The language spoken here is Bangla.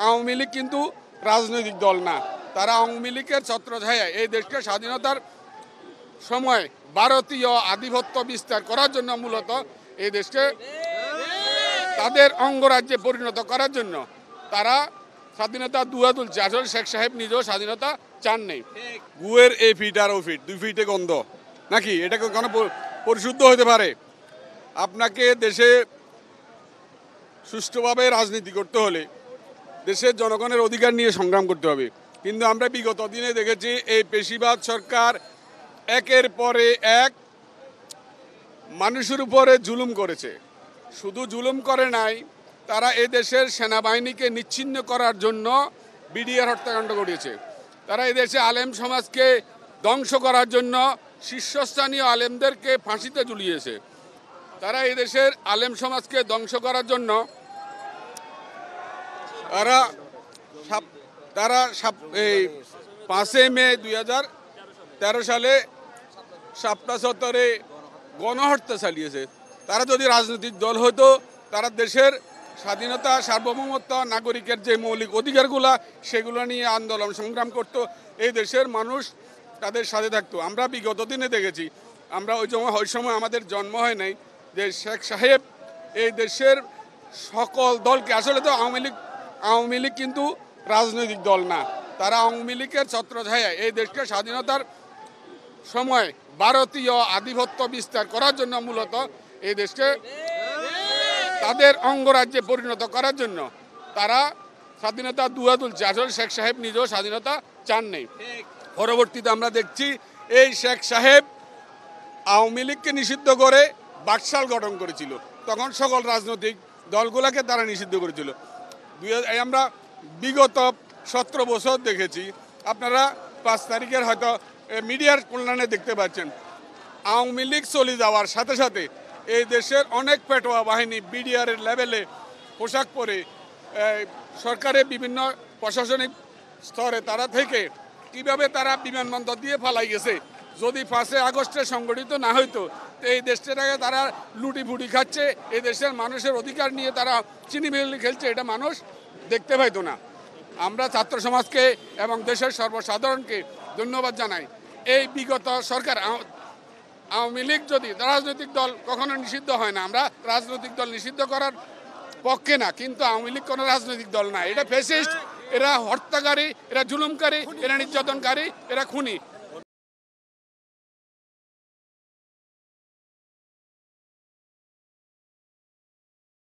আওয়ামী লীগ কিন্তু রাজনৈতিক দল না, তারা আওয়ামী লীগের ছত্রছায়ায় এই দেশকে স্বাধীনতার সময় ভারতীয় আধিপত্য বিস্তার করার জন্য মূলত এই দেশকে তাদের অঙ্গরাজ্যে পরিণত করার জন্য তারা স্বাধীনতা দুয়া তুলছে। আসলে শেখ সাহেব নিজেও স্বাধীনতা চান নেই। গুয়ের এ ফিট আর ও ফিট 2 ফিটে গন্ধ নাকি এটা কোনো পরিশুদ্ধ হতে পারে? আপনাকে দেশে সুষ্ঠুভাবে রাজনীতি করতে হলে দেশের জনগণের অধিকার নিয়ে সংগ্রাম করতে হবে। কিন্তু আমরা বিগত দিনে দেখেছি এই পেশিবাদ সরকার একের পরে এক মানুষের উপরে জুলুম করেছে। শুধু জুলুম করে নাই, তারা এই দেশের সেনাবাহিনীকে নিচ্ছিন্ন করার জন্য বিডিআর হত্যাকাণ্ড ঘটিয়েছে। তারা এদেশে আলেম সমাজকে ধ্বংস করার জন্য শীর্ষস্থানীয় আলেমদেরকে ফাঁসিতে ঝুলিয়েছে। তারা এদেশের আলেম সমাজকে ধ্বংস করার জন্য তারা এই 5 মে 2013 সালে শাপলা চত্বরে গণহত্যা চালিয়েছে। তারা যদি রাজনৈতিক দল হতো, তারা দেশের স্বাধীনতা, সার্বভৌমত্ব, নাগরিকের যে মৌলিক অধিকারগুলো সেগুলো নিয়ে আন্দোলন সংগ্রাম করত, এই দেশের মানুষ তাদের সাথে থাকতো। আমরা বিগত দিনে দেখেছি, আমরা ওই সময় আমাদের জন্ম হয় নাই, যে শেখ সাহেব এই দেশের সকল দলকে, আসলে তো আওয়ামী লীগ কিন্তু রাজনৈতিক দল না, তারা আওয়ামী লীগের ছত্রছায়ায় এই দেশকে স্বাধীনতার সময় ভারতীয় আধিপত্য বিস্তার করার জন্য মূলত এই দেশকে তাদের অঙ্গরাজ্যে পরিণত করার জন্য তারা স্বাধীনতা দুয়া তুলছে। আসলে শেখ সাহেব নিজেও স্বাধীনতা চান নেই। পরবর্তীতে আমরা দেখছি এই শেখ সাহেব আওয়ামী লীগকে নিষিদ্ধ করে বাকশাল গঠন করেছিল, তখন সকল রাজনৈতিক দলগুলোকে তারা নিষিদ্ধ করেছিল। আমরা বিগত 17 বছর দেখেছি, আপনারা 5 তারিখের হয়তো মিডিয়ার কল্যাণে দেখতে পাচ্ছেন, আওয়ামী লীগ চলে যাওয়ার সাথে সাথে এই দেশের অনেক পেটোয়া বাহিনী বিডিআরের লেভেলে পোশাক পরে সরকারের বিভিন্ন প্রশাসনিক স্তরে তারা থেকে কিভাবে তারা বিমানবন্দর দিয়ে পালাই গেছে। যদি 5 আগস্টে সংগঠিত না হইতো, এই দেশটাকে তারা লুটি ফুটি খাচ্ছে, এই দেশের মানুষের অধিকার নিয়ে তারা চিনিমিনি খেলছে, এটা মানুষ দেখতে পাইতো না। আমরা ছাত্র সমাজকে এবং দেশের সর্বসাধারণকে ধন্যবাদ জানাই। এই বিগত সরকার, আওয়ামী লীগ যদি রাজনৈতিক দল কখনো নিষিদ্ধ হয় না, আমরা রাজনৈতিক দল নিষিদ্ধ করার পক্ষে না, কিন্তু আওয়ামী লীগ কোনো রাজনৈতিক দল না, এটা ফ্যাসিস্ট, এরা হত্যাকারী, এরা জুলুমকারী, এরা নির্যাতনকারী, এরা খুনি।